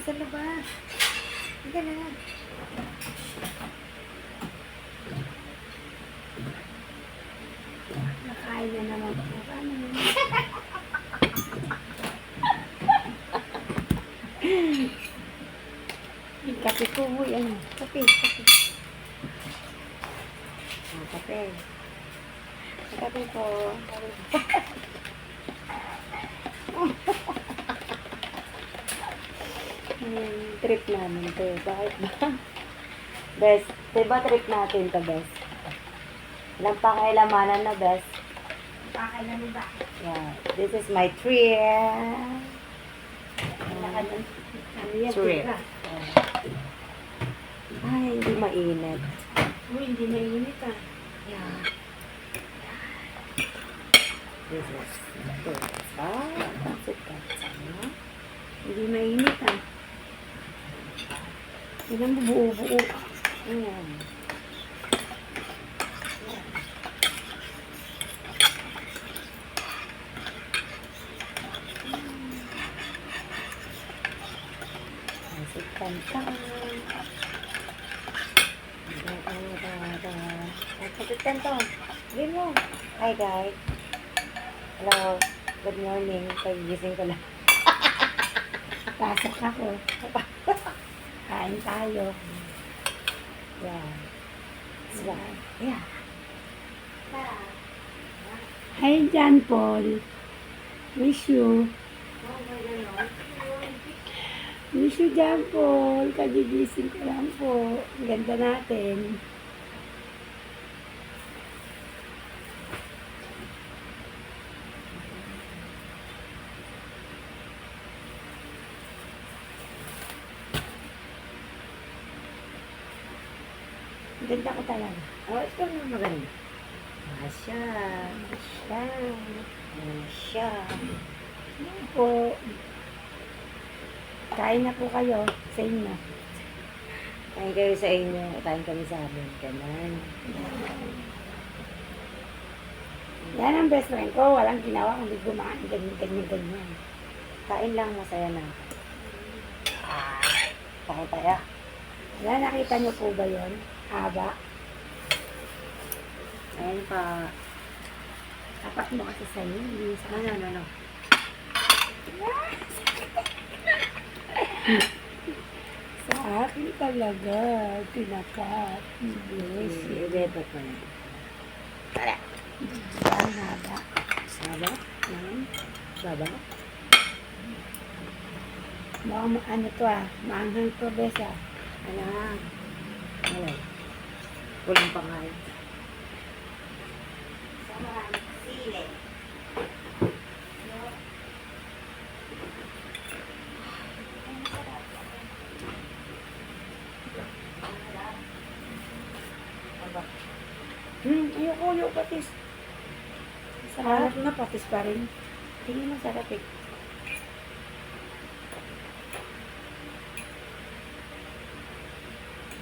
sa labas. Hindi na. Nakain na naman po. Paano naman? Kape po mo yan. Kape. Kape. Kape po. Trip namin to. Bakit ba? Bes, diba trip natin to, Bes? Walang pakialamanan na, Bes. Pakailan ba? Yeah, this is my trip. Ano yan? Trip. Tira. Ay, hindi mainit. Uy, hindi mainit ah. Yeah. This is good. Pansit katsa. Hindi mainit ah. Ilang buo-buo. Ayan. Pansit katsa. Pansit katsa. Gawin mo. Hi guys. Hello. Good morning. Pagising ko lang. Pasok ako. Kain tayo. Yeah. So, yeah. Hi, John Paul. Miss you. Miss you, John Paul. Kagigising ko lang po. Ang ganda natin. Ang ganda ko talaga. Oh, ito na maganda. Masya. Masya. Yan po. Kain na po kayo sa inyo. Kain kayo sa inyo. Kain kami sa amin. Ganun. Yan ang best friend ko. Walang ginawa kundi gumain ganyan. Kain lang, masaya na. Kain tayo. Wala, nakita niyo po ba yun? Haba. Ayan pa. Tapak mo kasi sa inyo. Hindi sa No. Sa akin talaga. Tinakat. Yes. Ibebot mo na. Tara. Ang haba. Saba? Baba? Baka ano to ah. Maanghang to besa. Ano? Wala. Walang pangalan. Sa maraming sili. Ayoko patis. Sarap na patis pa rin. Tingin mo sarap eh.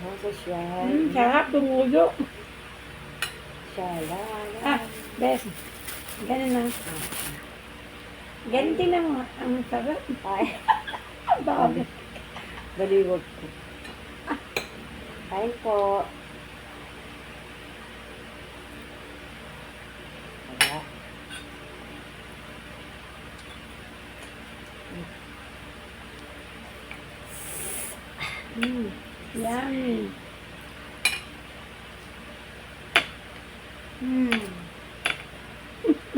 Boses yan. Sarap, tumulo. Shala. Ah, bes. Ganun na. Ganun din lang ang sarap. Ay. Baka Baliwag ko. Kain po. Wala. Yummy.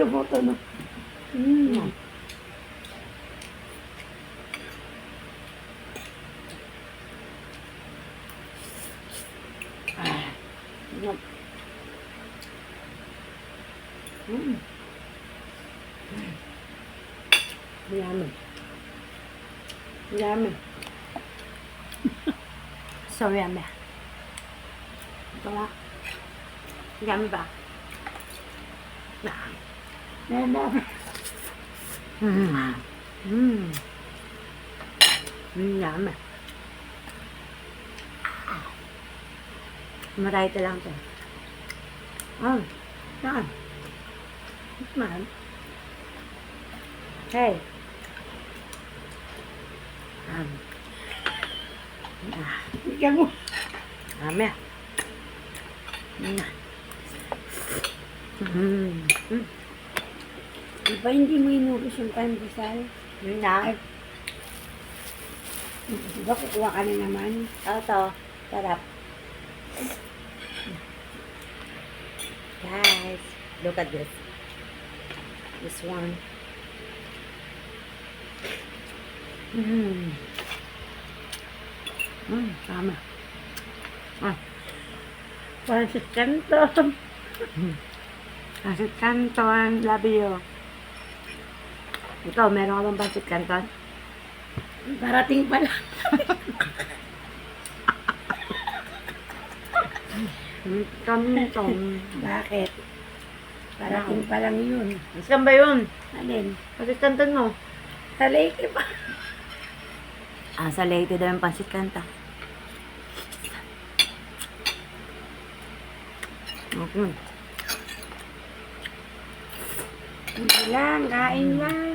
Lumoto no. Yum. Yummy. Yummy. So yummy. Ito nga. Yummy ba? Mama. Yummy. Marahita lang to. Saan? Man. Hey. Ikaw mo. Ame. Di ba hindi mo inubos yung pandesal? Na. Di ba kukuha ka na naman? Ito. Sarap. Guys, look at this. This one. Tama. Pansit Canton. Pansit Canton. Love you. Ikaw, meron ka bang pansit canton? Parating pala. Canton. Bakit? Parating pa lang yun. Saan ba yun? Alin? Pansit canton mo? Sa Leyte ba? Sa Leyte daw yung pansit canton. Okay. Hindi lang, kain lang.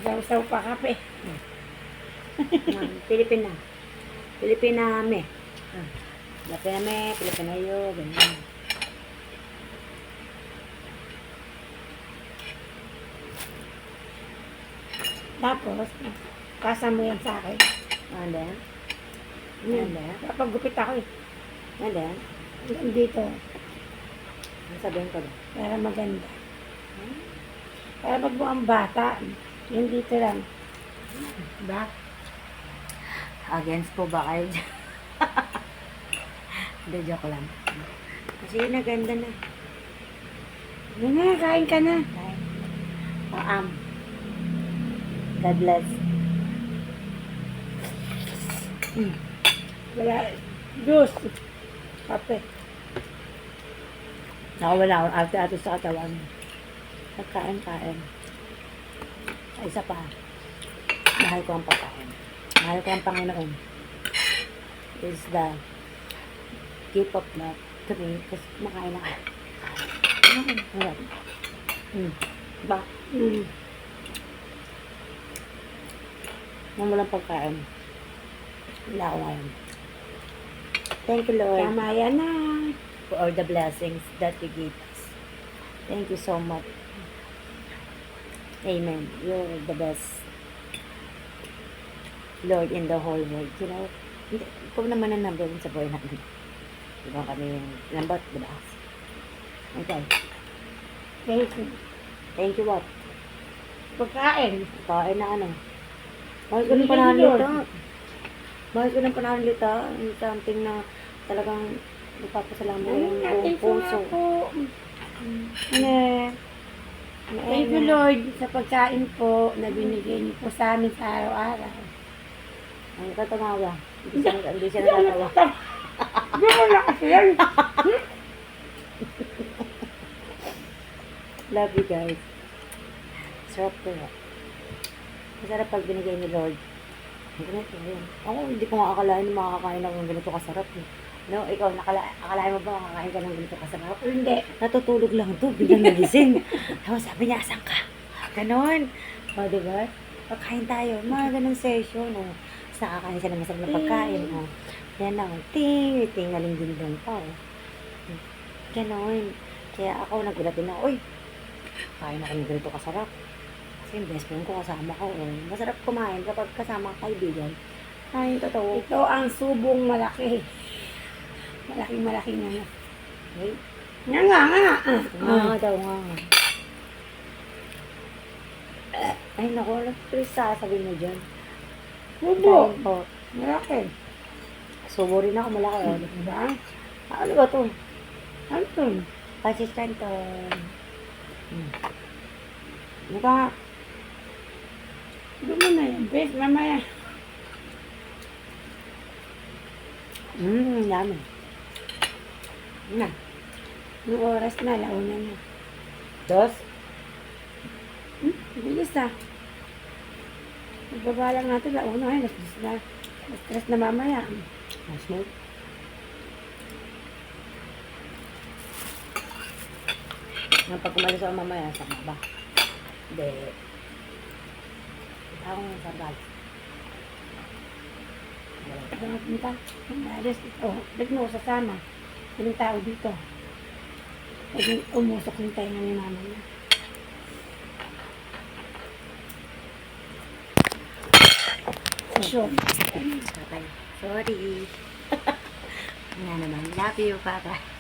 Saw-saw pa kape. Pilipina. Pilipina me. Pilipina me, Pilipina yo, ganyan. Tapos, pasa mo yan sa akin. And then? Kapag gupit ako eh. And then? Dito, Ang sabihin ko lang. para maganda. Para magmukhang bata. Yung dito lang. Ba? Against po ba kayo dyan? Hindi, joke lang. Kasi yun, naganda na. Yun na, kain ka na. God bless. Wala. Juice. Kape. Nakawala ako ate-ate sa katawan. Pagkain-kain. Isa pa. Mahal ko ang pagkain. Mahal ko ang Panginoon. Is the gift of love to me. Kasi makain na. Harap. Ba? Nang walang pagkain. Wala ako ngayon. Thank you, Lord. Tama yan na. For all the blessings that you gave us. Thank you so much. Amen. You're the best Lord in the whole world. You know, ikaw naman ang number one sa buhay namin. Diba kami yung number, diba? Okay. Thank you. Thank you what? Pagkain. Kain na ano? Mahal ko ng panalita. Mahal ko ng panalita. Something na talagang nagpapasalamat ko yung buong puso. Thank you, Lord, sa pagkain po na binigay niyo po sa amin sa araw-araw. Ang katamawa. Hindi siya natatawa. Hindi mo na kasi yan. Love you guys. Sarap ko na. Masarap pag binigay ni Lord. Ang ganito yun. Ako, hindi ko makakalain na makakain ako ng ganito kasarap. No, ikaw, akalain mo ba makakain ka ng ganito kasarap? Hindi. Natutulog lang to, biglang nagising. Tapos sabi niya, asan ka? Ganon. O, diba? Pagkain tayo. Mga ganun session. O. Tapos nakakain siya ng masarap na pagkain. O. Yan lang. Tingaling din doon pa. O. Ganon. Kaya ako, nagulat din ako. Uy, kain ako ng ganito kasarap. Kasi yung best friend ko kasama ko. O. Masarap kumain kapag kasama kaibigan. Ay, totoo. Ito ang subong malaki. Malaki na na. Ay, Nga. nga daw nga. Ay, naku, ano please sasabihin mo dyan? Subo. Kain po. Malaki. Subo rin ako, malaki. Diba? Ano ba to? Ano to? Pansit canton. Ano ka? Doon mo na yan, bes. Mamaya. Yummy. Na. Yung oras na, launa na. Dos? Bilis ah. Magbaba lang natin, launa ngayon. Alas 10 na. Alas 3 na mamaya. Mas mo? Pag umalis ako mamaya, sama ba? Hindi. Ako nga sa bag. Saan punta? Alas, ba't mo sasama? Ilang tao dito? Pag umusok yung tayo ni mama niya. Sure. Patay. Sorry. Nga naman. Love you, Papa.